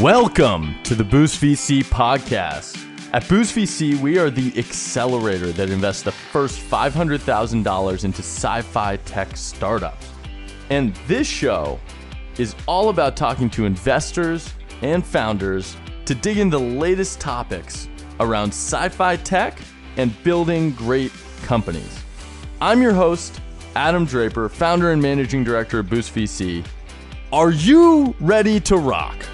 Welcome to the Boost VC podcast. At Boost VC, we are the accelerator that invests the first $500,000 into sci-fi tech startups. And this show is all about talking to investors and founders to dig into the latest topics around sci-fi tech and building great companies. I'm your host, Adam Draper, founder and managing director of Boost VC. Are you ready to rock?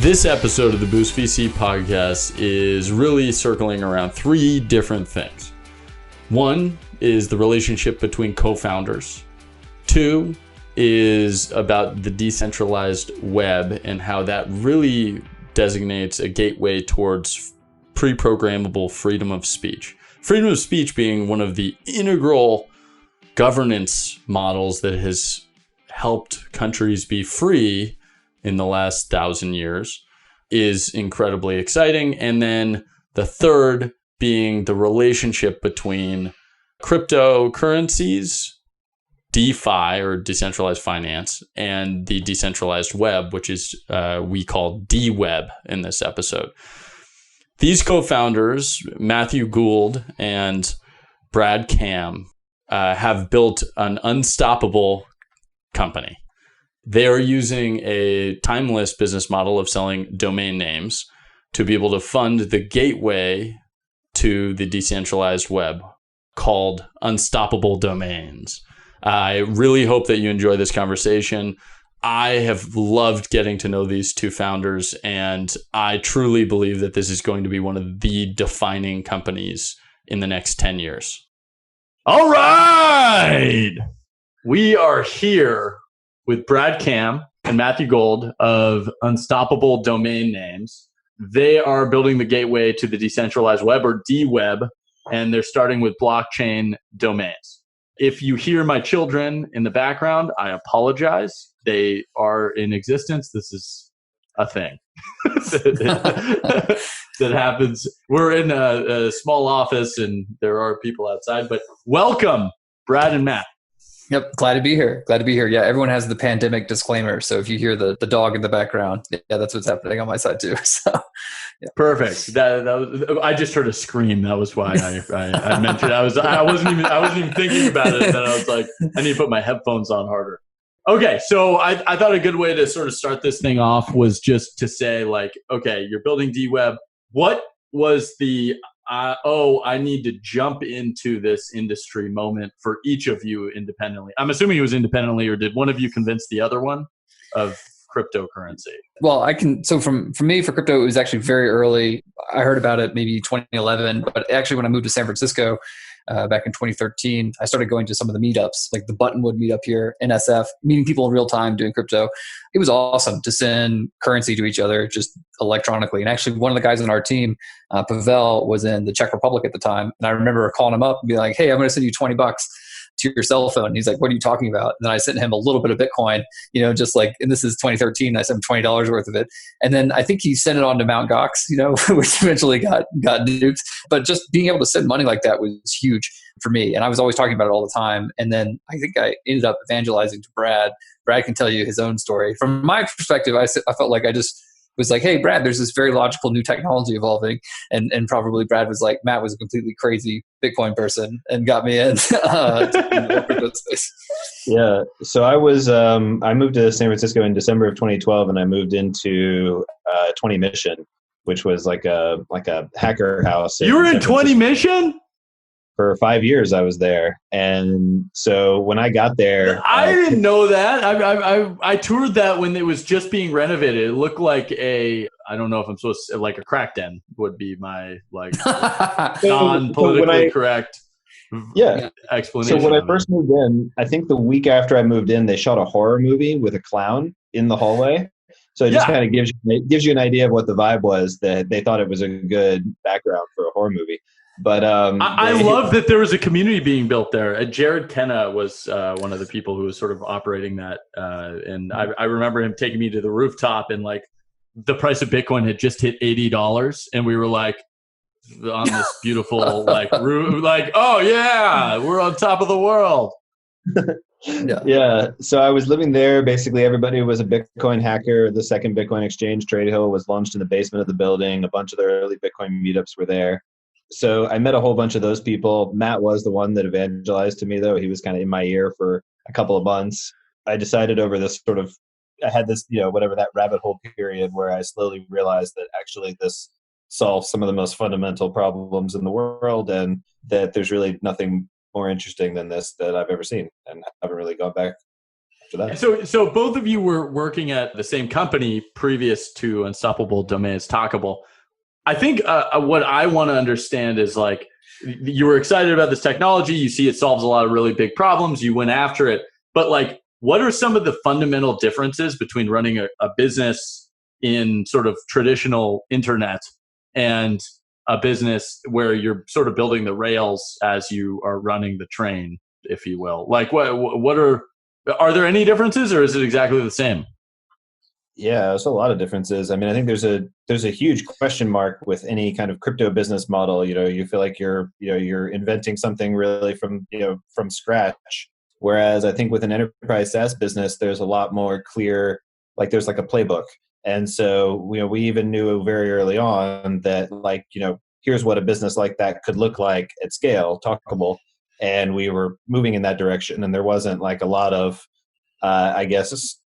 This episode of the Boost VC podcast is really circling around three different things. One is the relationship between co-founders. Two is about the decentralized web and how that really designates a gateway towards pre-programmable freedom of speech. Freedom of speech being one of the integral governance models that has helped countries be free in the last 1,000 years is incredibly exciting. And then the third being the relationship between cryptocurrencies, DeFi or decentralized finance, and the decentralized web, which is we call D-Web in this episode. These co-founders, Matthew Gould and Brad Cam, have built an unstoppable company. They are using a timeless business model of selling domain names to be able to fund the gateway to the decentralized web called Unstoppable Domains. I really hope that you enjoy this conversation. I have loved getting to know these two founders, and I truly believe that this is going to be one of the defining companies in the next 10 years. All right! We are here with Brad Cam and Matthew Gould of Unstoppable Domain Names. They are building the gateway to the decentralized web, or D-Web, and they're starting with blockchain domains. If you hear my children in the background, I apologize. They are in existence. This is a thing that happens. We're in a small office and there are people outside, but welcome, Brad and Matt. Yep. Glad to be here. Yeah. Everyone has the pandemic disclaimer. So if you hear the dog in the background, yeah, that's what's happening on my side too. So yeah. Perfect. That was, I just heard a scream. That was why I mentioned it. I wasn't even thinking about it. And then I was like, I need to put my headphones on harder. Okay. So I thought a good way to sort of start this thing off was just to say like, okay, you're building D-Web. What was the I need to jump into this industry moment for each of you independently? I'm assuming it was independently, or did one of you convince the other one of cryptocurrency? Well, so for me, for crypto, it was actually very early. I heard about it maybe 2011, but actually when I moved to San Francisco back in 2013, I started going to some of the meetups, like the Buttonwood meetup here, NSF, meeting people in real time doing crypto. It was awesome to send currency to each other just electronically. And actually, one of the guys on our team, Pavel, was in the Czech Republic at the time. And I remember calling him up and being like, hey, I'm going to send you $20 to your cell phone. And he's like, what are you talking about? And then I sent him a little bit of Bitcoin, just like, and this is 2013. I sent him $20 worth of it. And then I think he sent it on to Mt. Gox, which eventually got nuked. But just being able to send money like that was huge for me. And I was always talking about it all the time. And then I think I ended up evangelizing to Brad. Brad can tell you his own story. From my perspective, I felt like I just was like, hey, Brad, there's this very logical new technology evolving. And probably Brad was like, Matt was a completely crazy Bitcoin person and got me in to crypto space. Yeah. So I moved to San Francisco in December of 2012, and I moved into 20 Mission, which was like a hacker house. You were in 20 Mission? For 5 years I was there. And so when I got there, I didn't know that. I toured that when it was just being renovated. It looked like I don't know if I'm supposed to, like a crack den would be my non-politically correct explanation. So when I first moved in, I think the week after I moved in, they shot a horror movie with a clown in the hallway. So it just kind of gives you an idea of what the vibe was, that they thought it was a good background for a horror movie. But I love that there was a community being built there. Jared Kenna was one of the people who was sort of operating that. And I remember him taking me to the rooftop, and like the price of Bitcoin had just hit $80. And we were like, on this beautiful like roof, like, oh yeah, we're on top of the world. Yeah. Yeah. So I was living there. Basically, everybody was a Bitcoin hacker. The second Bitcoin exchange, Trade Hill, was launched in the basement of the building. A bunch of the early Bitcoin meetups were there. So I met a whole bunch of those people. Matt was the one that evangelized to me, though. He was kind of in my ear for a couple of months. I decided over this sort of, I had this, whatever that rabbit hole period where I slowly realized that actually this solves some of the most fundamental problems in the world, and that there's really nothing more interesting than this that I've ever seen, and I haven't really gone back after that. So both of you were working at the same company previous to Unstoppable Domains Talkable. I think what I want to understand is like, you were excited about this technology. You see it solves a lot of really big problems. You went after it. But like, what are some of the fundamental differences between running a business in sort of traditional internet and a business where you're sort of building the rails as you are running the train, if you will? Like, what are there any differences, or is it exactly the same? Yeah, there's a lot of differences. I mean, I think there's a huge question mark with any kind of crypto business model. You feel like you're inventing something really from scratch. Whereas I think with an enterprise SaaS business, there's a lot more clear, like there's like a playbook. And so we even knew very early on that here's what a business like that could look like at scale, Talkable, and we were moving in that direction. And there wasn't like a lot of I guess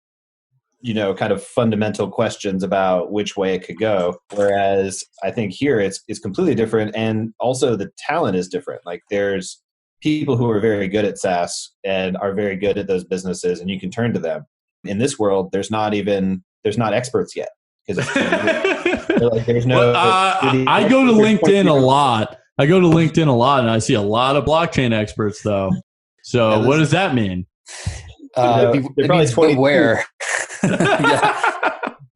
kind of fundamental questions about which way it could go. Whereas I think here it's completely different. And also the talent is different. Like there's people who are very good at SaaS and are very good at those businesses, and you can turn to them. In this world, there's not experts yet. Because there's no. Well, I go to LinkedIn a lot. And I see a lot of blockchain experts though. So what does that mean? It means beware. Yeah.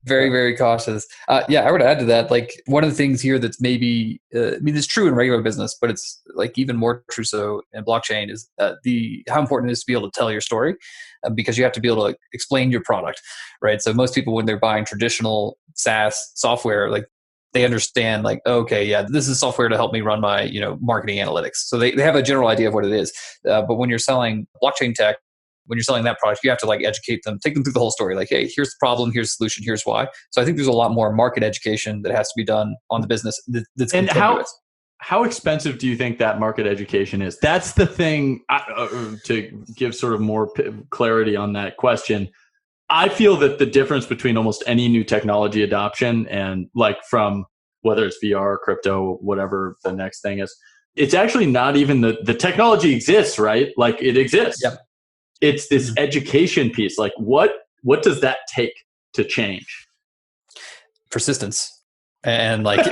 Very, very cautious. I would add to that, like one of the things here that's maybe, it's true in regular business, but it's like even more true so in blockchain is how important it is to be able to tell your story, because you have to be able to explain your product, right? So most people, when they're buying traditional SaaS software, like they understand like, okay, yeah, this is software to help me run my, marketing analytics. So they have a general idea of what it is. But when you're selling blockchain tech, when you're selling that product, you have to like educate them, take them through the whole story. Like, hey, here's the problem, here's the solution, here's why. So I think there's a lot more market education that has to be done on the business. That's and how expensive do you think that market education is? That's the thing. To give sort of more clarity on that question, I feel that the difference between almost any new technology adoption and like from whether it's VR, crypto, whatever the next thing is, it's actually not even the technology exists, right? Like it exists. Yep. It's this education piece. Like what does that take to change? Persistence. And like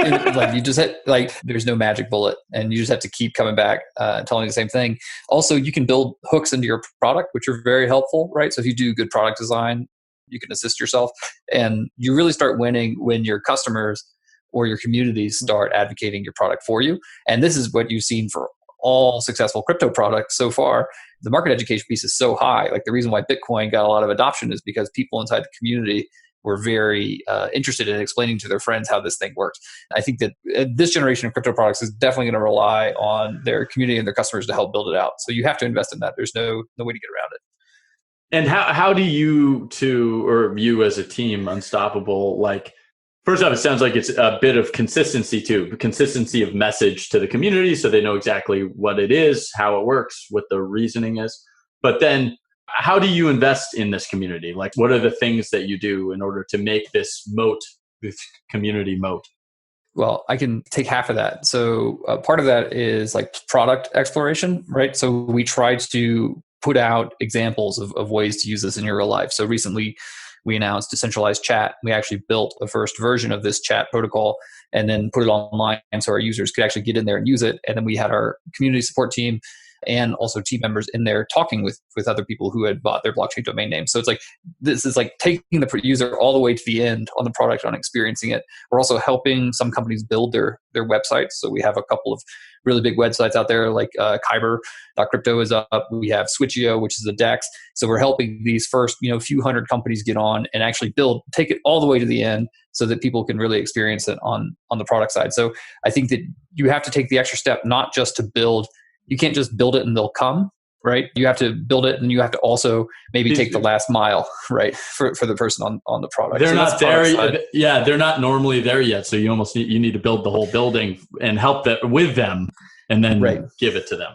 you just had, like there's no magic bullet, and you just have to keep coming back telling the same thing. Also, you can build hooks into your product, which are very helpful, right? So if you do good product design, you can assist yourself, and you really start winning when your customers or your communities start advocating your product for you. And this is what you've seen for all successful crypto products so far. The market education piece is so high. Like the reason why Bitcoin got a lot of adoption is because people inside the community were very interested in explaining to their friends how this thing works. I think that this generation of crypto products is definitely going to rely on their community and their customers to help build it out. So you have to invest in that. There's no way to get around it. And how do you as a team, Unstoppable, like, first off, it sounds like it's a bit of consistency too, consistency of message to the community so they know exactly what it is, how it works, what the reasoning is. But then how do you invest in this community? Like, what are the things that you do in order to make this moat, this community moat? Well, I can take half of that. So part of that is like product exploration, right? So we try to put out examples of ways to use this in your real life. So recently, we announced decentralized chat. We actually built the first version of this chat protocol and then put it online so our users could actually get in there and use it. And then we had our community support team and also team members in there talking with other people who had bought their blockchain domain name. So it's like, this is like taking the user all the way to the end on the product, on experiencing it. We're also helping some companies build their websites. So we have a couple of really big websites out there, like Kyber.crypto is up. We have Switch.io, which is a DEX. So we're helping these first few hundred companies get on and actually take it all the way to the end so that people can really experience it on the product side. So I think that you have to take the extra step, not just to build. You can't just build it and they'll come. right? You have to build it, and you have to also maybe take the last mile, right, for the person on the product. They're not there. Yeah, they're not normally there yet. So you need to build the whole building and help with them, and then give it to them.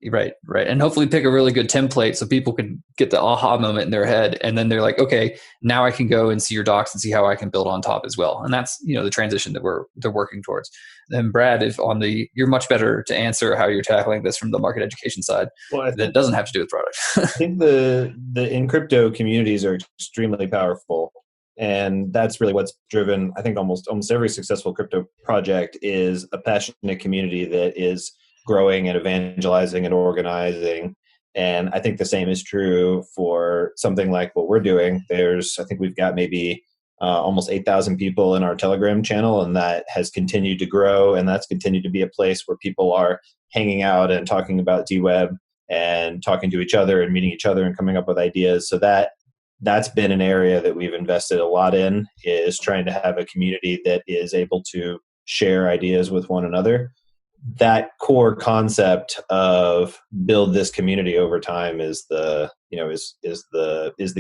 Right. And hopefully pick a really good template so people can get the aha moment in their head. And then they're like, okay, now I can go and see your docs and see how I can build on top as well. And that's, the transition that they're working towards. And Brad, you're much better to answer how you're tackling this from the market education side. Well, that doesn't have to do with product. I think the in crypto communities are extremely powerful. And that's really what's driven, I think, almost every successful crypto project is a passionate community that is growing and evangelizing and organizing. And I think the same is true for something like what we're doing. I think we've got maybe almost 8,000 people in our Telegram channel, and that has continued to grow. And that's continued to be a place where people are hanging out and talking about DWeb and talking to each other and meeting each other and coming up with ideas. So that's been an area that we've invested a lot in, is trying to have a community that is able to share ideas with one another. That core concept of build this community over time is the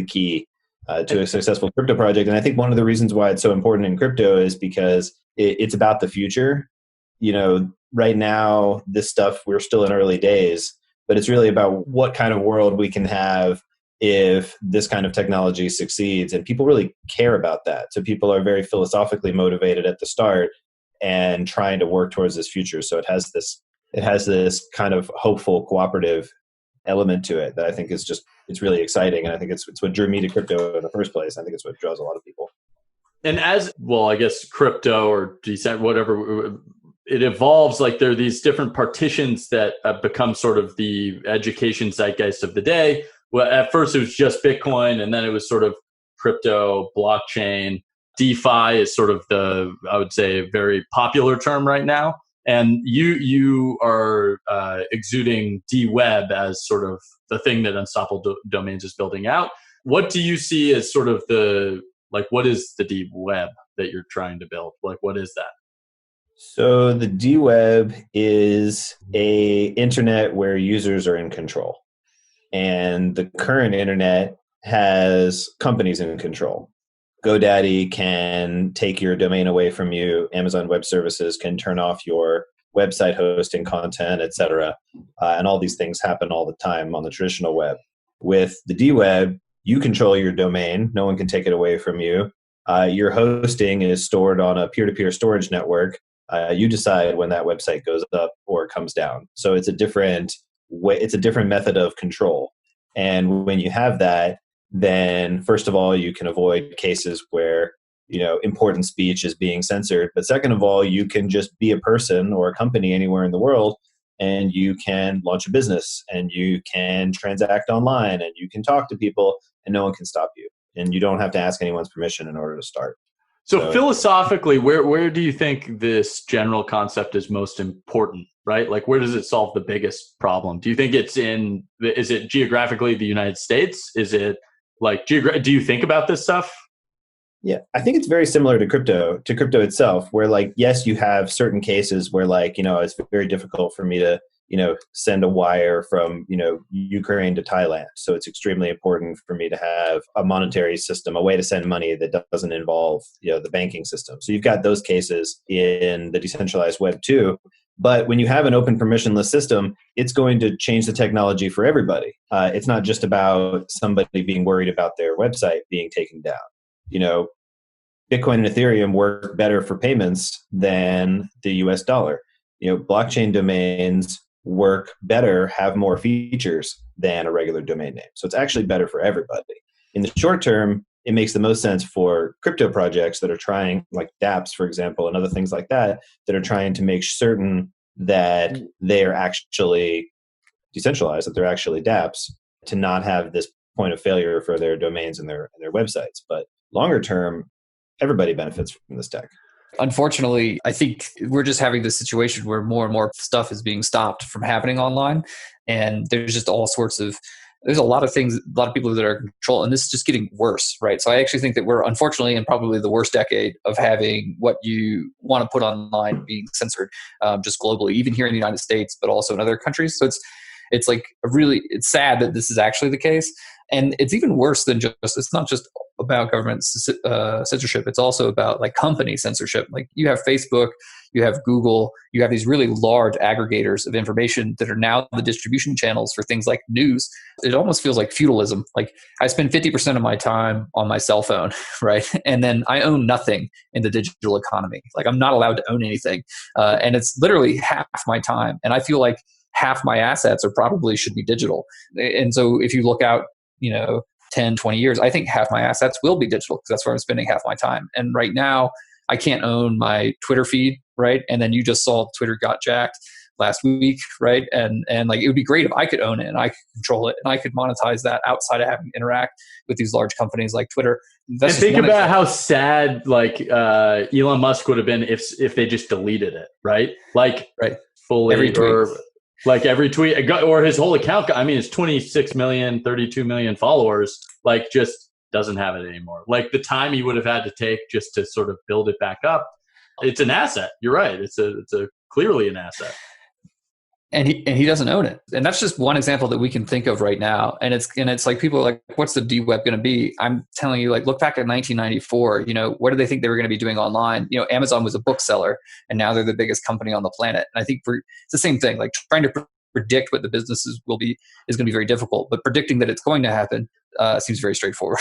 key to a successful crypto project. And I think one of the reasons why it's so important in crypto is because it's about the future. Right now, this stuff, we're still in early days, but it's really about what kind of world we can have if this kind of technology succeeds. And people really care about that. So people are very philosophically motivated at the start and trying to work towards this future. So it has this kind of hopeful, cooperative element to it that I think it's really exciting. And I think it's what drew me to crypto in the first place. I think it's what draws a lot of people. And I guess crypto or whatever, it evolves. Like there are these different partitions that have become sort of the education zeitgeist of the day. Well, at first it was just Bitcoin, and then it was sort of crypto, blockchain. DeFi is sort of I would say, very popular term right now. And you are exuding DWeb as sort of the thing that Unstoppable Domains is building out. What do you see as sort of what is the DWeb that you're trying to build? Like, what is that? So the DWeb is a internet where users are in control. And the current internet has companies in control. GoDaddy can take your domain away from you. Amazon Web Services can turn off your website hosting content, etc. And all these things happen all the time on the traditional web. With the DWeb, you control your domain. No one can take it away from you. Your hosting is stored on a peer-to-peer storage network. You decide when that website goes up or comes down. So it's a different way. It's a different method of control. And when you have that, then first of all, you can avoid cases where, important speech is being censored. But second of all, you can just be a person or a company anywhere in the world, and you can launch a business, and you can transact online, and you can talk to people, and no one can stop you. And you don't have to ask anyone's permission in order to start. So philosophically, where do you think this general concept is most important, right? Like, where does it solve the biggest problem? Do you think is it geographically the United States? Is it like, do you think about this stuff? Yeah, I think it's very similar to crypto itself, where like, yes, you have certain cases where like, it's very difficult for me to, send a wire from, Ukraine to Thailand. So it's extremely important for me to have a monetary system, a way to send money that doesn't involve, the banking system. So you've got those cases in the decentralized web too. But when you have an open permissionless system, it's going to change the technology for everybody. It's not just about somebody being worried about their website being taken down. Bitcoin and Ethereum work better for payments than the US dollar. Blockchain domains work better, have more features than a regular domain name. So it's actually better for everybody. In the short term, it makes the most sense for crypto projects that are trying, like dApps, for example, and other things like that are trying to make certain that they are actually decentralized, that they're actually dApps, to not have this point of failure for their domains and their websites. But longer term, everybody benefits from this tech. Unfortunately, I think we're just having this situation where more and more stuff is being stopped from happening online. And there's just there's a lot of things, a lot of people that are in control, and this is just getting worse, right? So I actually think that we're unfortunately in probably the worst decade of having what you want to put online being censored, just globally, even here in the United States, but also in other countries. So it's like it's sad that this is actually the case. And it's even worse than it's not just about government censorship. It's also about like company censorship. Like you have Facebook, you have Google, you have these really large aggregators of information that are now the distribution channels for things like news. It almost feels like feudalism. Like I spend 50% of my time on my cell phone, right? And then I own nothing in the digital economy. Like I'm not allowed to own anything. And it's literally half my time. And I feel like half my assets should be digital. And so if you look out, 10, 20 years, I think half my assets will be digital because that's where I'm spending half my time. And right now, I can't own my Twitter feed, right? And then you just saw Twitter got jacked last week, right? And like it would be great if I could own it and I could control it and I could monetize that outside of having to interact with these large companies like Twitter. And think about how sad like Elon Musk would have been if they just deleted it, right? Like fully every tweet. Like every tweet or his whole account. I mean, it's 26 million, 32 million followers, like just doesn't have it anymore. Like the time he would have had to take just to sort of build it back up. It's an asset. You're right. It's a clearly an asset. And he doesn't own it. And that's just one example that we can think of right now. And it's like people are like, what's the D-Web going to be? I'm telling you, like, look back at 1994, what did they think they were going to be doing online? Amazon was a bookseller and now they're the biggest company on the planet. And I think it's the same thing, like trying to predict what the businesses will be is going to be very difficult, but predicting that it's going to happen seems very straightforward.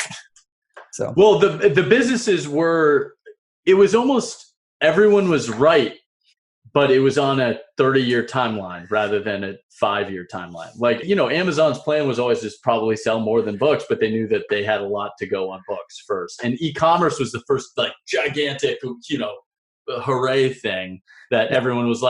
So, well, the businesses it was almost everyone was right, but it was on a 30-year timeline rather than a 5-year timeline. Like, Amazon's plan was always just probably sell more than books, but they knew that they had a lot to go on books first. And e-commerce was the first like gigantic, hooray thing that everyone was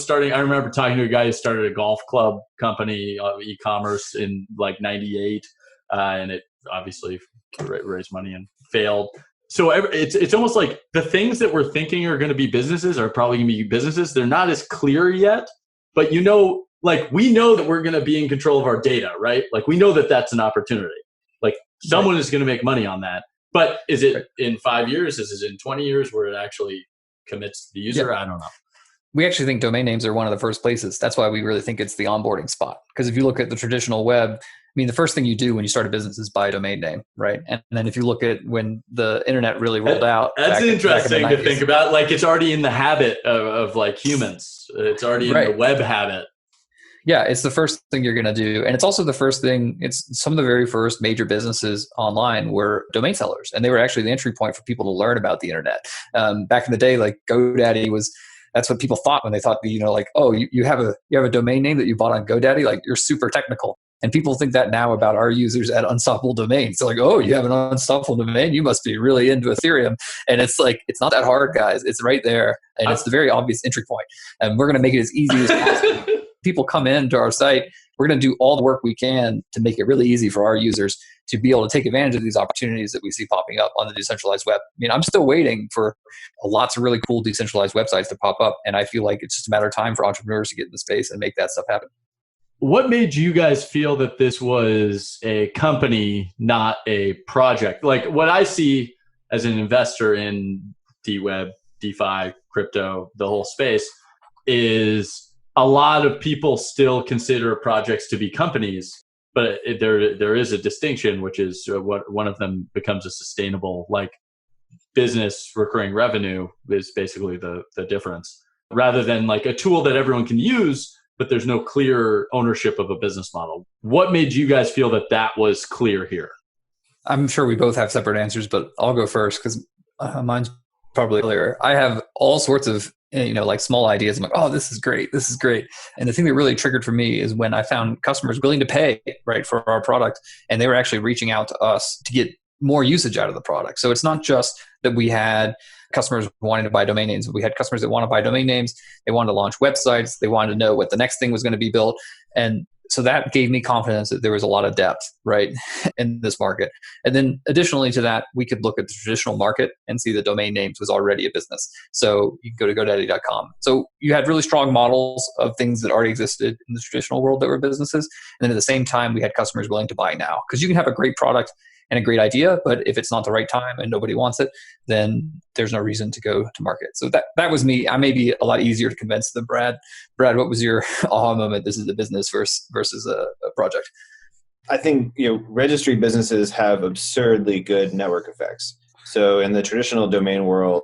starting. I remember talking to a guy who started a golf club company, e-commerce in like 98. And it obviously raised money and failed. So it's almost like the things that we're thinking are going to be businesses are probably going to be businesses. They're not as clear yet, but we know that we're going to be in control of our data, right? Like we know that that's an opportunity. Like someone is going to make money on that. But is it in 5 years? Is it in 20 years where it actually commits to the user? Yeah. I don't know. We actually think domain names are one of the first places. That's why we really think it's the onboarding spot. Because if you look at the traditional web, the first thing you do when you start a business is buy a domain name, right? And then if you look at when the internet really rolled out. That's interesting to think about. Like it's already in the habit of like humans. It's already in the web habit. Yeah, it's the first thing you're going to do. And it's also the first thing, it's some of the very first major businesses online were domain sellers. And they were actually the entry point for people to learn about the internet. Back in the day, like GoDaddy that's what people thought when they thought, you have a domain name that you bought on GoDaddy, like you're super technical. And people think that now about our users at Unstoppable Domains. They're like, oh, you have an unstoppable domain? You must be really into Ethereum. And it's like, it's not that hard, guys. It's right there. And it's the very obvious entry point. And we're going to make it as easy as possible. People come into our site. We're going to do all the work we can to make it really easy for our users to be able to take advantage of these opportunities that we see popping up on the decentralized web. I'm still waiting for lots of really cool decentralized websites to pop up. And I feel like it's just a matter of time for entrepreneurs to get in the space and make that stuff happen. What made you guys feel that this was a company, not a project? Like what I see as an investor in D-Web, DeFi, crypto, the whole space, is a lot of people still consider projects to be companies, but there is a distinction, which is what one of them becomes a sustainable like business recurring revenue is basically the difference, rather than like a tool that everyone can use, but there's no clear ownership of a business model. What made you guys feel that was clear here? I'm sure we both have separate answers, but I'll go first because mine's probably clearer. I have all sorts of like small ideas. I'm like, oh, this is great. This is great. And the thing that really triggered for me is when I found customers willing to pay for our product, and they were actually reaching out to us to get more usage out of the product. So it's not just that we had customers wanting to buy domain names. We had customers that want to buy domain names. They wanted to launch websites. They wanted to know what the next thing was going to be built. And so that gave me confidence that there was a lot of depth, in this market. And then additionally to that, we could look at the traditional market and see that domain names was already a business. So you can go to GoDaddy.com. So you had really strong models of things that already existed in the traditional world that were businesses. And then at the same time, we had customers willing to buy now. Because you can have a great product and a great idea, but if it's not the right time and nobody wants it, then there's no reason to go to market. So that was me. I may be a lot easier to convince than Brad. Brad, what was your aha moment? This is a business versus a project. I think registry businesses have absurdly good network effects. So in the traditional domain world,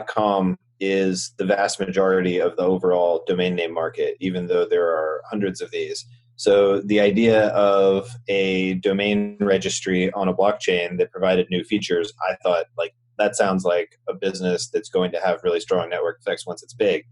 .com is the vast majority of the overall domain name market, even though there are hundreds of these. So the idea of a domain registry on a blockchain that provided new features, I thought that sounds like a business that's going to have really strong network effects once it's big.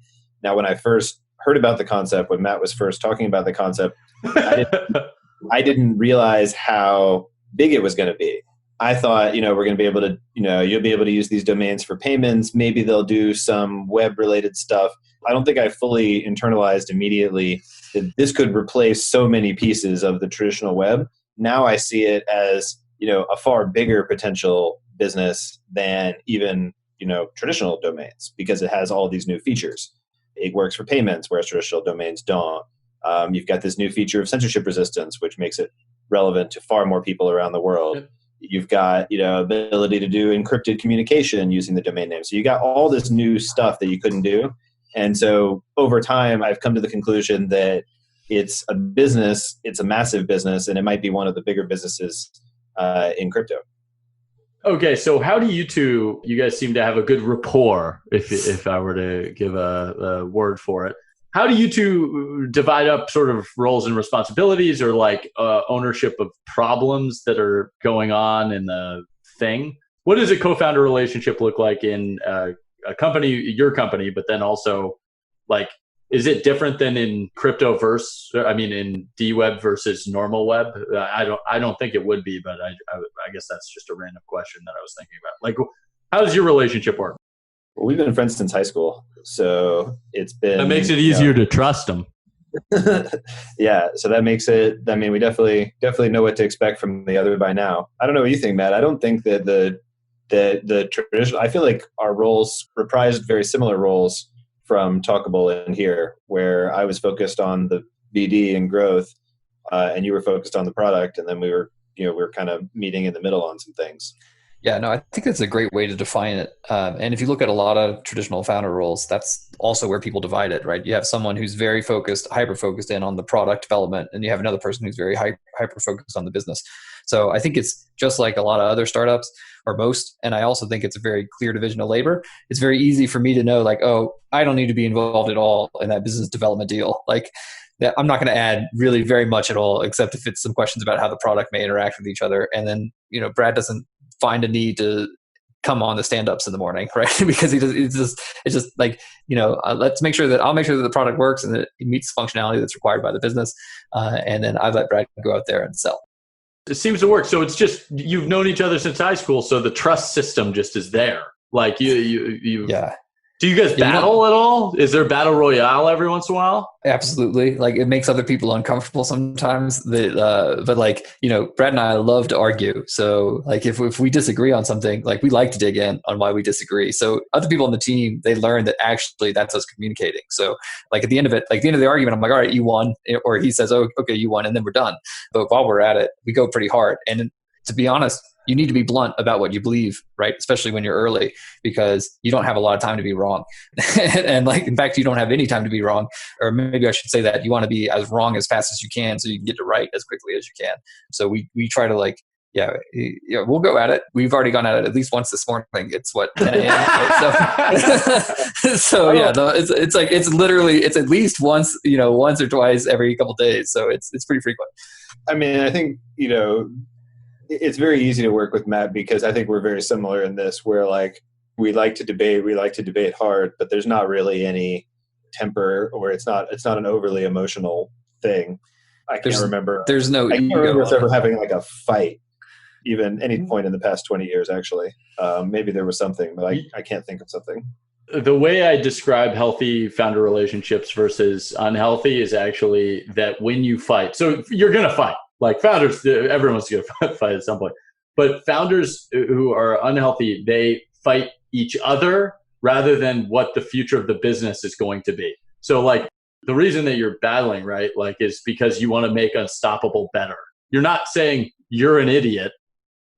Now, when I first heard about the concept, when Matt was first talking about the concept, I didn't realize how big it was going to be. I thought, we're going to be able to, you'll be able to use these domains for payments. Maybe they'll do some web related stuff. I don't think I fully internalized immediately that this could replace so many pieces of the traditional web. Now I see it as, a far bigger potential business than even, traditional domains, because it has all these new features. It works for payments, whereas traditional domains don't. You've got this new feature of censorship resistance, which makes it relevant to far more people around the world. Yep. You've got, ability to do encrypted communication using the domain name. So you got all this new stuff that you couldn't do. And so over time, I've come to the conclusion that it's a business, it's a massive business, and it might be one of the bigger businesses in crypto. Okay, so how do you guys seem to have a good rapport, if I were to give a word for it. How do you two divide up sort of roles and responsibilities, or ownership of problems that are going on in the thing? What does a co-founder relationship look like in a company, your company, but then also is it different than in in D-Web versus normal web? I don't think it would be, but I guess that's just a random question that I was thinking about. How does your relationship work? Well, we've been friends since high school, so it's been... That makes it easier to trust them. Yeah, so that makes it... we definitely know what to expect from the other by now. I don't know what you think, Matt. I don't think that the traditional... I feel like our roles reprised very similar roles from Talkable in here, where I was focused on the BD and growth, and you were focused on the product, and then we were kind of meeting in the middle on some things. Yeah, no, I think that's a great way to define it. And if you look at a lot of traditional founder roles, that's also where people divide it, right? You have someone who's very focused, hyper-focused in on the product development, and you have another person who's very hyper-focused on the business. So I think it's just like a lot of other startups, or most, and I also think it's a very clear division of labor. It's very easy for me to know, I don't need to be involved at all in that business development deal. I'm not going to add really very much at all, except if it's some questions about how the product may interact with each other. And then, Brad doesn't find a need to come on the stand-ups in the morning, right? Because let's make sure that I'll make sure that the product works and that it meets the functionality that's required by the business. And then I let Brad go out there and sell. It seems to work. So it's just, you've known each other since high school. So the trust system just is there. Yeah. Do you guys battle at all? Is there battle royale every once in a while? Absolutely. It makes other people uncomfortable sometimes. Brad and I love to argue. So if we disagree on something, we like to dig in on why we disagree. So other people on the team, they learn that actually that's us communicating. So at the end of it, the end of the argument, I'm like, all right, you won. Or he says, oh, okay, you won. And then we're done. But while we're at it, we go pretty hard. And to be honest, you need to be blunt about what you believe, right? Especially when you're early, because you don't have a lot of time to be wrong. And in fact, you don't have any time to be wrong. Or maybe I should say that you want to be as wrong as fast as you can so you can get it right as quickly as you can. So we try to we'll go at it. We've already gone at it at least once this morning. It's 10 a.m. Right? It's literally, it's at least once or twice every couple of days. So it's pretty frequent. I think, it's very easy to work with Matt because I think we're very similar in this, where we like to debate hard, but there's not really any temper, or it's not an overly emotional thing. I can't remember us ever having a fight, even any point in the past 20 years, actually. Maybe there was something, but I can't think of something. The way I describe healthy founder relationships versus unhealthy is actually that when you fight, so you're going to fight. Founders, everyone's going to fight at some point. But founders who are unhealthy, they fight each other rather than what the future of the business is going to be. So the reason that you're battling, right, is because you want to make Unstoppable better. You're not saying you're an idiot.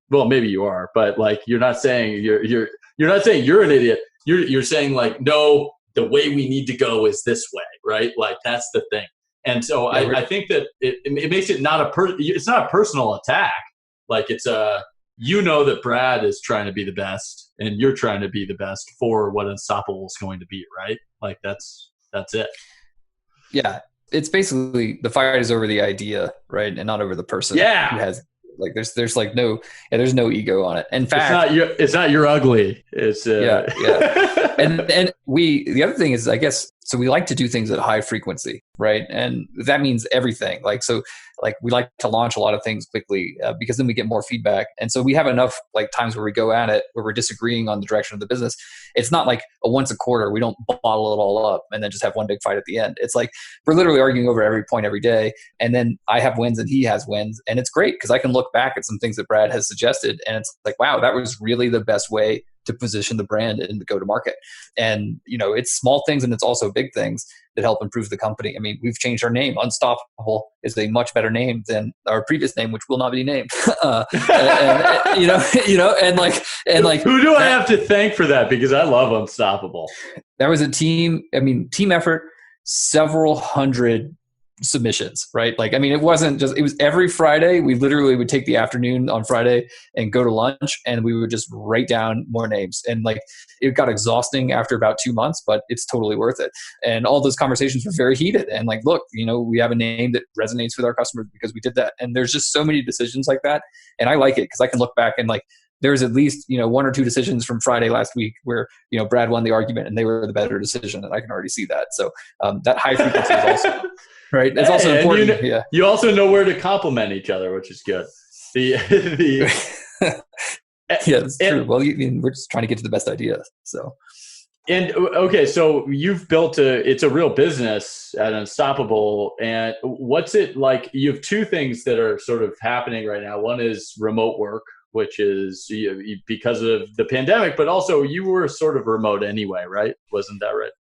well, maybe you are, but like, you're not saying you're not saying you're an idiot. You're saying like, no, the way we need to go is this way, right? Like, that's the thing. And so I think that it makes it it's not a personal attack. Like, it's that Brad is trying to be the best and you're trying to be the best for what Unstoppable is going to be, right? Like, that's it. Yeah. It's basically the fight is over the idea, right? And not over the person. Yeah. Who has, like, there's like there's no ego on it. In fact, it's not you're ugly. It's yeah. And the other thing is, I guess, so we like to do things at high frequency, right? And that means everything. Like, so like we like to launch a lot of things quickly because then we get more feedback. And so we have enough like times where we go at it, where we're disagreeing on the direction of the business. It's not like a once a quarter, we don't bottle it all up and then just have one big fight at the end. It's like, we're literally arguing over every point every day. And then I have wins and he has wins. And it's great because I can look back at some things that Brad has suggested. And it's like, wow, that was really the best way to position the brand and to go to market. And, it's small things and it's also big things that help improve the company. I mean, we've changed our name. Unstoppable is a much better name than our previous name, which will not be named. And who do I have to thank for that? Because I love Unstoppable. That was a team effort, several hundred submissions, right? Like, I mean, it was every Friday. We literally would take the afternoon on Friday and go to lunch and we would just write down more names. And like, it got exhausting after about 2 months, but it's totally worth it. And all those conversations were very heated and like, look, we have a name that resonates with our customers because we did that. And there's just so many decisions like that. And I like it because I can look back and like, there's at least, 1 or 2 decisions from Friday last week where, Brad won the argument and they were the better decision. And I can already see that. So that high frequency is also right. It's also important. You also know where to compliment each other, which is good. Yeah, that's true. Well, we're just trying to get to the best idea. So. And okay, so you've built it's a real business at Unstoppable. And what's it like? You have 2 things that are sort of happening right now. One is remote work, which is because of the pandemic, but also you were sort of remote anyway, right? Wasn't that right?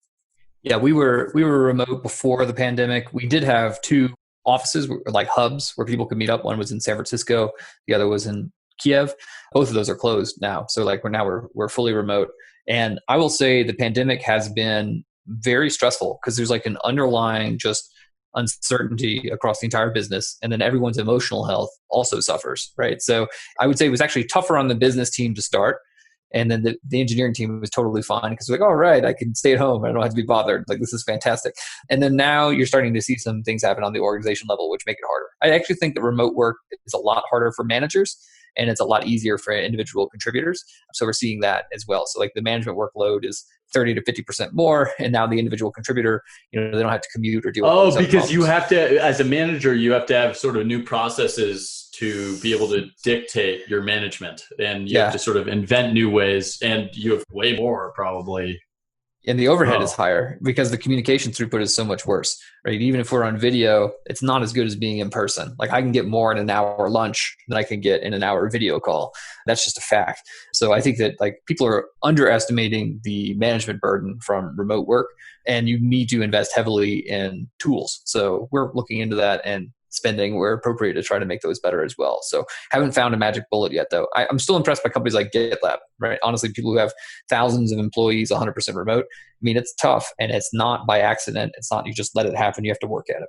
Yeah, we were remote before the pandemic. We did have 2 offices, like hubs, where people could meet up. One was in San Francisco, the other was in Kiev. Both of those are closed now. So like we're fully remote. And I will say the pandemic has been very stressful because there's like an underlying just uncertainty across the entire business. And then everyone's emotional health also suffers, right? So I would say it was actually tougher on the business team to start. And then the engineering team was totally fine because like, all right, I can stay at home. I don't have to be bothered. Like, this is fantastic. And then now you're starting to see some things happen on the organization level, which make it harder. I actually think that remote work is a lot harder for managers and it's a lot easier for individual contributors. So we're seeing that as well. So like the management workload is 30 to 50% more. And now the individual contributor, they don't have to commute or deal with because problems. You have to, as a manager, you have to have sort of new processes to be able to dictate your management, and you have to sort of invent new ways, and you have way more probably. And the overhead is higher because the communication throughput is so much worse, right? Even if we're on video, it's not as good as being in person. Like I can get more in an hour lunch than I can get in an hour video call. That's just a fact. So I think that like people are underestimating the management burden from remote work, and you need to invest heavily in tools. So we're looking into that and spending where appropriate to try to make those better as well. So haven't found a magic bullet yet, though. I'm still impressed by companies like GitLab, right? Honestly, people who have thousands of employees, 100% remote. I mean, it's tough, and it's not by accident. It's not you just let it happen. You have to work at it.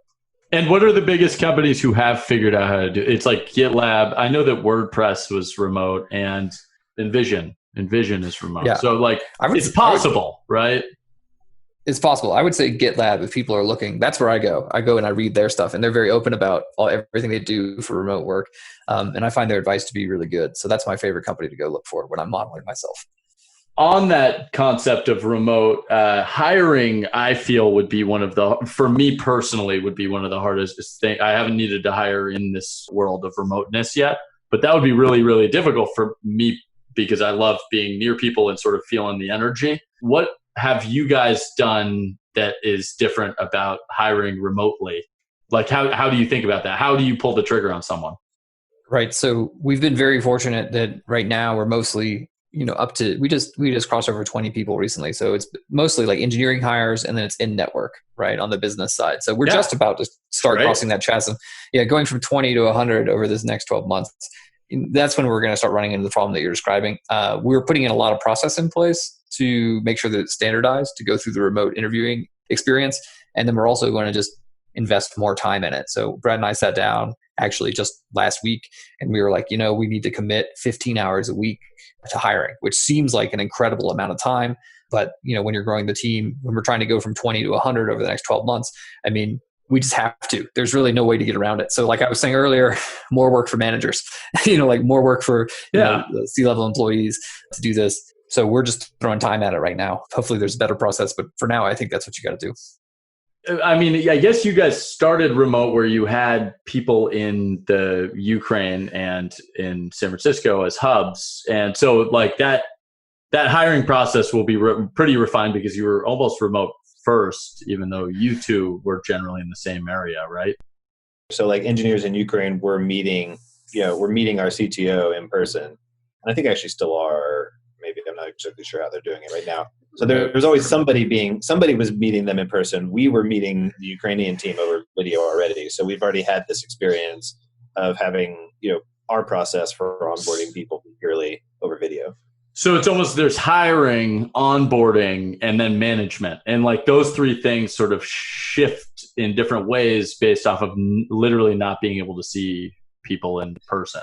And what are the biggest companies who have figured out how to do it? It's like GitLab. I know that WordPress was remote, and Envision is remote. Yeah. So like it's possible, right? It's possible. I would say GitLab, if people are looking, that's where I go. I go and I read their stuff, and they're very open about everything they do for remote work. And I find their advice to be really good. So that's my favorite company to go look for when I'm modeling myself. On that concept of remote hiring, I feel would be for me personally, would be one of the hardest things. I haven't needed to hire in this world of remoteness yet, but that would be really, really difficult for me because I love being near people and sort of feeling the energy. What have you guys done that is different about hiring remotely? Like how do you think about that? How do you pull the trigger on someone? Right. So we've been very fortunate that right now we're mostly, up to, we just crossed over 20 people recently. So it's mostly like engineering hires, and then it's in network, right, on the business side. So we're just about to start crossing that chasm. Yeah. Going from 20 to 100 over this next 12 months. that's when we're going to start running into the problem that you're describing. We're putting in a lot of process in place to make sure that it's standardized to go through the remote interviewing experience. And then we're also going to just invest more time in it. So Brad and I sat down actually just last week, and we were like, we need to commit 15 hours a week to hiring, which seems like an incredible amount of time. But, when you're growing the team, when we're trying to go from 20 to 100 over the next 12 months, I mean, we just have to. There's really no way to get around it. So like I was saying earlier, more work for managers, like more work for C-level employees to do this. So we're just throwing time at it right now. Hopefully there's a better process. But for now, I think that's what you got to do. I mean, I guess you guys started remote where you had people in the Ukraine and in San Francisco as hubs. And so like that hiring process will be pretty refined because you were almost remote first, even though you two were generally in the same area, right? So like engineers in Ukraine were meeting our CTO in person. And I think actually still are. Maybe I'm not exactly sure how they're doing it right now. So there's always somebody was meeting them in person. We were meeting the Ukrainian team over video already. So we've already had this experience of having, our process for onboarding people purely over video. So it's almost there's hiring, onboarding, and then management. And like those three things sort of shift in different ways based off of literally not being able to see people in person.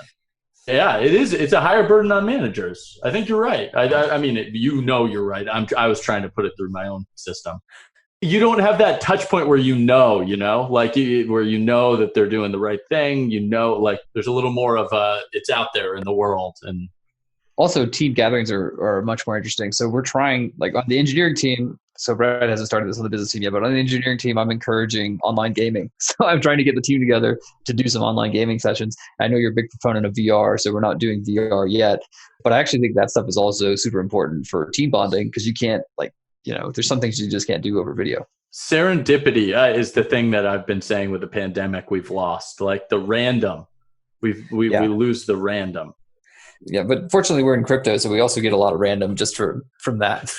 Yeah, it is. It's a higher burden on managers. I think you're right. I mean, you're right. I was trying to put it through my own system. You don't have that touch point where like where that they're doing the right thing. Like there's a little more of it's out there in the world. And also team gatherings are much more interesting. So we're trying, like on the engineering team, so Brad hasn't started this on the business team yet, but on the engineering team, I'm encouraging online gaming. So I'm trying to get the team together to do some online gaming sessions. I know you're a big proponent of VR, so we're not doing VR yet, but I actually think that stuff is also super important for team bonding because you can't there's some things you just can't do over video. Serendipity is the thing that I've been saying with the pandemic we've lost, like the random. We lose the random. Yeah, but fortunately we're in crypto, so we also get a lot of random just from that.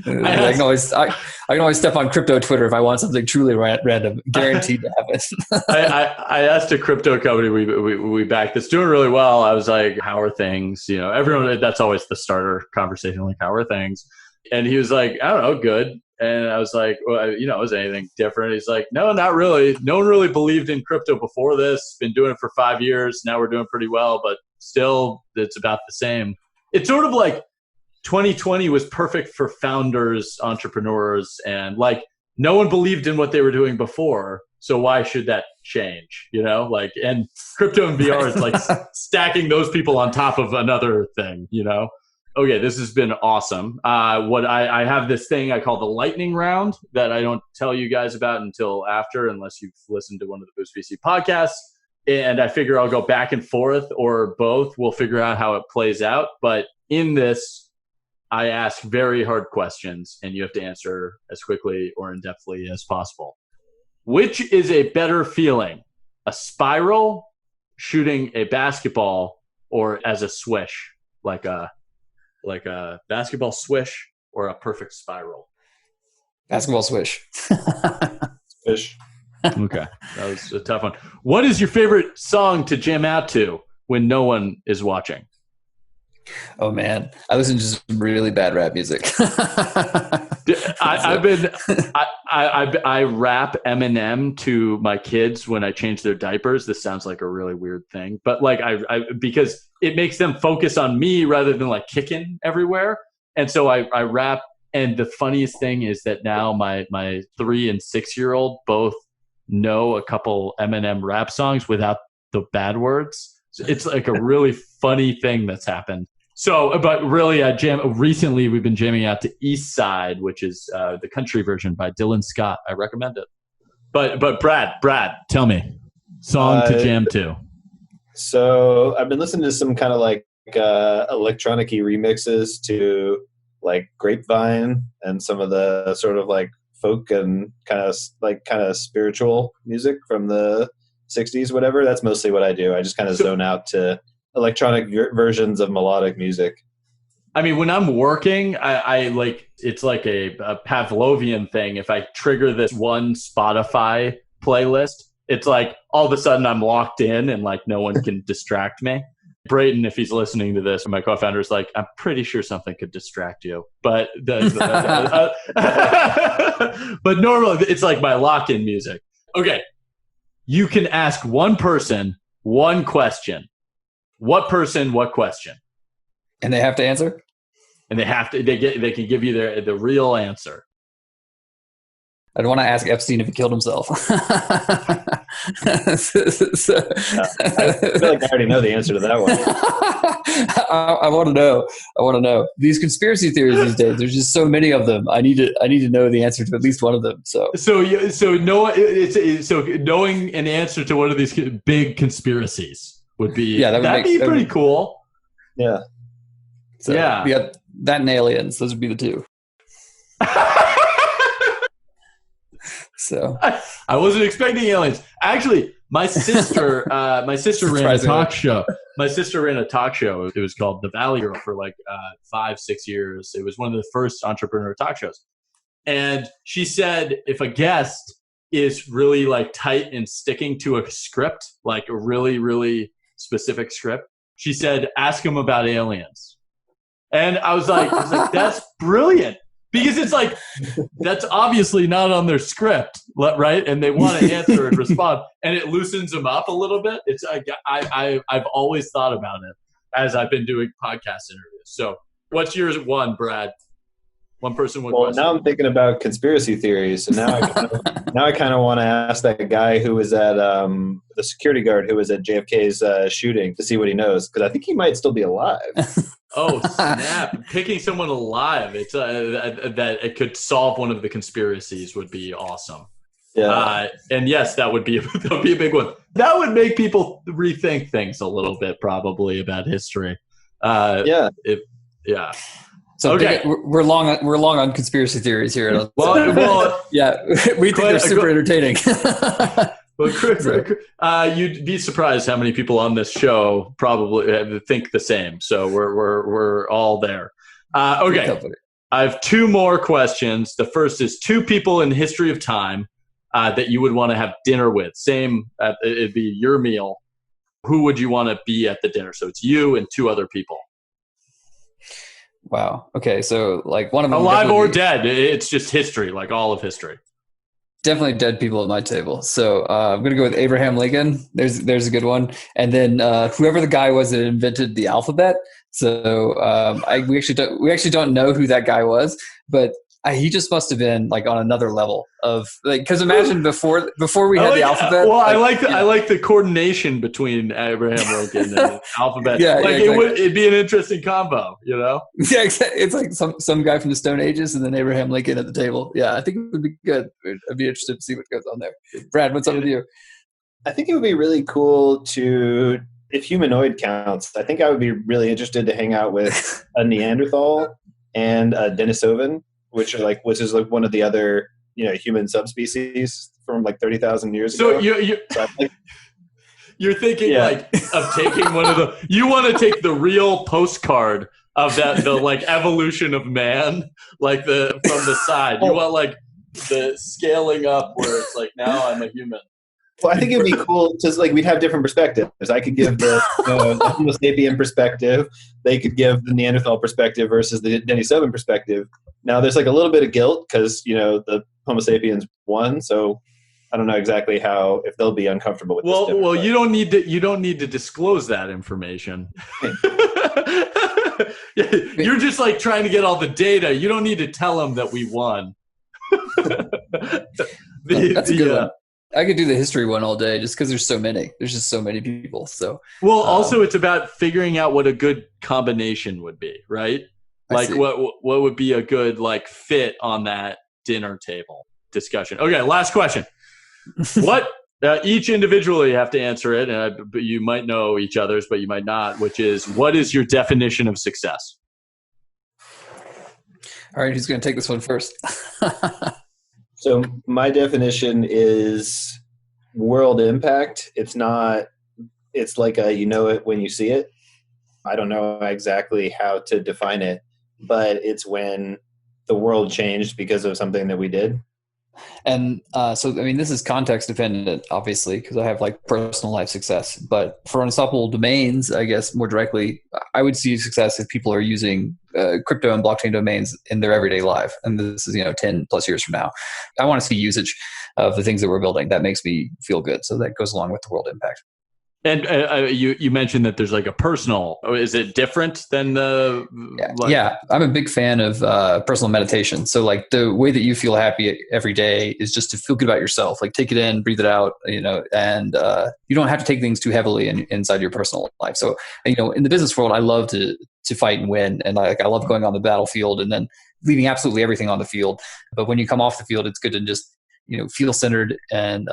I can always step on crypto Twitter if I want something truly random, guaranteed to happen. I asked a crypto company we backed that's doing really well. I was like, "How are things?" Everyone, that's always the starter conversation, like, "How are things?" And he was like, "I don't know, good." And I was like, "Well, is anything different?" He's like, "No, not really. No one really believed in crypto before this. Been doing it for 5 years. Now we're doing pretty well, but still, it's about the same." It's sort of like 2020 was perfect for founders, entrepreneurs, and like no one believed in what they were doing before. So why should that change? And crypto and VR is like stacking those people on top of another thing, Okay, this has been awesome. I have this thing I call the lightning round that I don't tell you guys about until after, unless you've listened to one of the Boost VC podcasts. And I figure I'll go back and forth or both. We'll figure out how it plays out. But in this, I ask very hard questions, and you have to answer as quickly or in-depthly as possible. Which is a better feeling, a spiral, shooting a basketball, or as a swish, like a basketball swish or a perfect spiral? Basketball swish. Swish. Okay, that was a tough one. What is your favorite song to jam out to when no one is watching? Oh man, I listen to some really bad rap music. I rap Eminem to my kids when I change their diapers. This sounds like a really weird thing, but like I because it makes them focus on me rather than like kicking everywhere. And so I rap. And the funniest thing is that now my 3 and 6 year old both know a couple Eminem rap songs without the bad words. So it's like a really funny thing that's happened. So, but really, recently we've been jamming out to East Side, which is the country version by Dylan Scott. I recommend it. But Brad, tell me, song to jam to. So I've been listening to some kind of like electronic-y remixes to like Grapevine and some of the sort of like folk and kind of spiritual music from the 60s, whatever. That's mostly what I do. I just kind of zone out to electronic versions of melodic music. I mean, when I'm working, I like, it's like a Pavlovian thing. If I trigger this one Spotify playlist, It's like all of a sudden I'm locked in and like no one can distract me. Brayton, if he's listening to this, my co-founder is like, I'm pretty sure something could distract you. But but normally it's like my lock-in music. Okay. You can ask one person one question. What person, what question? And they have to answer? And they can give you the real answer. I'd want to ask Epstein if he killed himself. I feel like I already know the answer to that one. I want to know. These conspiracy theories these days, there's just so many of them. I need to know the answer to at least one of them. So knowing an answer to one of these big conspiracies would be that'd be pretty cool. Yeah. So, yeah, that and aliens. Those would be the two. So I wasn't expecting aliens. Actually, my sister ran a talk show. My sister ran a talk show. It was called The Valley Girl for like 5-6 years. It was one of the first entrepreneur talk shows. And she said if a guest is really like tight and sticking to a script, like a really, really specific script, she said, ask them about aliens. And I was like, that's brilliant. Because it's like, that's obviously not on their script, right? And they want to answer and respond. And it loosens them up a little bit. It's I've always thought about it as I've been doing podcast interviews. So what's yours one, Brad? One person, one question. Now I'm thinking about conspiracy theories. And now I kind of want to ask that guy who was at the security guard who was at JFK's shooting to see what he knows. Because I think he might still be alive. Oh, snap. Picking someone alive. It's that it could solve one of the conspiracies would be awesome. Yeah. And yes, that would be a big one. That would make people rethink things a little bit probably about history. Yeah. So okay. We're long on conspiracy theories here. Well, yeah, we think they're super entertaining. Well, you'd be surprised how many people on this show probably think the same. So we're all there. Okay, I have two more questions. The first is two people in the history of time that you would want to have dinner with. Same, it'd be your meal. Who would you want to be at the dinner? So it's you and two other people. Wow. Okay, so like one of them alive or dead. It's just history, like all of history. Definitely dead people at my table. So I'm going to go with Abraham Lincoln. There's a good one. And then whoever the guy was that invented the alphabet. So we actually don't know who that guy was, but he just must have been like on another level of like, because imagine before we had the alphabet. Well, I like the coordination between Abraham Lincoln and alphabet. Yeah, exactly. It'd be an interesting combo, you know? Yeah, it's like some guy from the Stone Ages and then Abraham Lincoln at the table. Yeah, I think it would be good. I'd be interested to see what goes on there. Brad, what's up with you? I think it would be really cool to, if humanoid counts, I think I would be really interested to hang out with a Neanderthal and a Denisovan, which is like one of the other, human subspecies from like 30,000 years ago. So you're thinking of taking one of the, you want to take the real postcard of the like evolution of man, like from the side. You want like the scaling up where it's like, now I'm a human. Well, I think it'd be cool because we'd have different perspectives. I could give the Homo sapien perspective. They could give the Neanderthal perspective versus the Denisovan perspective. Now, there's like a little bit of guilt because the Homo sapiens won. So I don't know exactly if they'll be uncomfortable with this. Well, you don't need to disclose that information. You're just like trying to get all the data. You don't need to tell them that we won. That's a good one. I could do the history one all day just because there's so many. There's just so many people. So also it's about figuring out what a good combination would be, right? Like what would be a good like fit on that dinner table discussion. Okay, last question. What each individually have to answer it, and you might know each other's, but you might not. Which is, what is your definition of success? All right, who's going to take this one first? So my definition is world impact. It's like you know it when you see it. I don't know exactly how to define it, but it's when the world changed because of something that we did. And so, I mean, this is context dependent, obviously, because I have like personal life success. But for unstoppable domains, I guess more directly, I would see success if people are using crypto and blockchain domains in their everyday life. And this is, 10 plus years from now. I want to see usage of the things that we're building. That makes me feel good. So that goes along with the world impact. And you mentioned that there's like a personal. Is it different than the? Yeah, I'm a big fan of personal meditation. So like the way that you feel happy every day is just to feel good about yourself. Like take it in, breathe it out. And you don't have to take things too heavily inside your personal life. So in the business world, I love to fight and win, and I love going on the battlefield and then leaving absolutely everything on the field. But when you come off the field, it's good to just feel centered and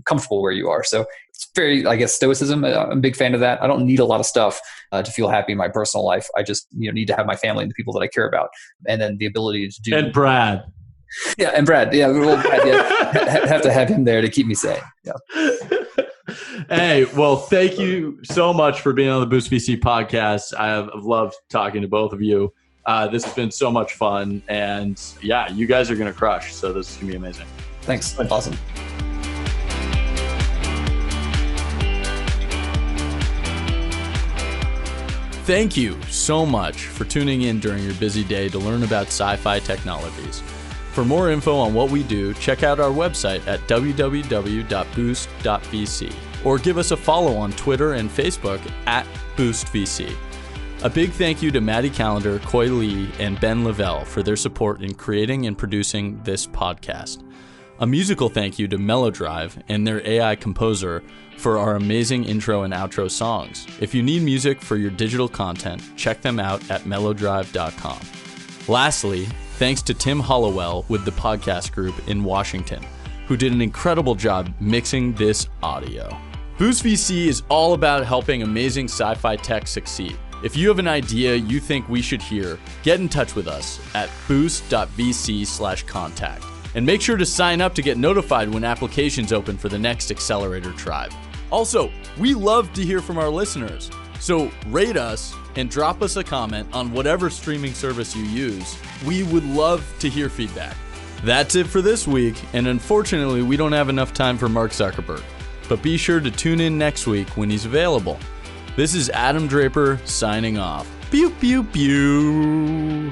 comfortable where you are. So it's very, I guess, stoicism. I'm a big fan of that. I don't need a lot of stuff to feel happy in my personal life. I just need to have my family and the people that I care about, and then the ability to do. And Brad. Yeah, and Brad. Yeah, Brad, yeah. Have to have him there to keep me sane. Yeah. Hey, well, thank you so much for being on the Boost VC podcast. I've loved talking to both of you. This has been so much fun, and yeah, you guys are going to crush. So this is going to be amazing. Thanks. Awesome. Thank you so much for tuning in during your busy day to learn about Sci-Fi technologies. For more info on what we do, check out our website at www.boost.vc or give us a follow on Twitter and Facebook at BoostVC. A big thank you to Maddie Callender, Coy Lee, and Ben Lavelle for their support in creating and producing this podcast. A musical thank you to Mellowdrive and their AI composer for our amazing intro and outro songs. If you need music for your digital content, check them out at mellowdrive.com. Lastly, thanks to Tim Hollowell with the podcast group in Washington, who did an incredible job mixing this audio. Boost VC is all about helping amazing sci-fi tech succeed. If you have an idea you think we should hear, get in touch with us at boost.vc/contact. And make sure to sign up to get notified when applications open for the next Accelerator Tribe. Also, we love to hear from our listeners. So rate us and drop us a comment on whatever streaming service you use. We would love to hear feedback. That's it for this week, and unfortunately, we don't have enough time for Mark Zuckerberg. But be sure to tune in next week when he's available. This is Adam Draper signing off. Pew, pew, pew.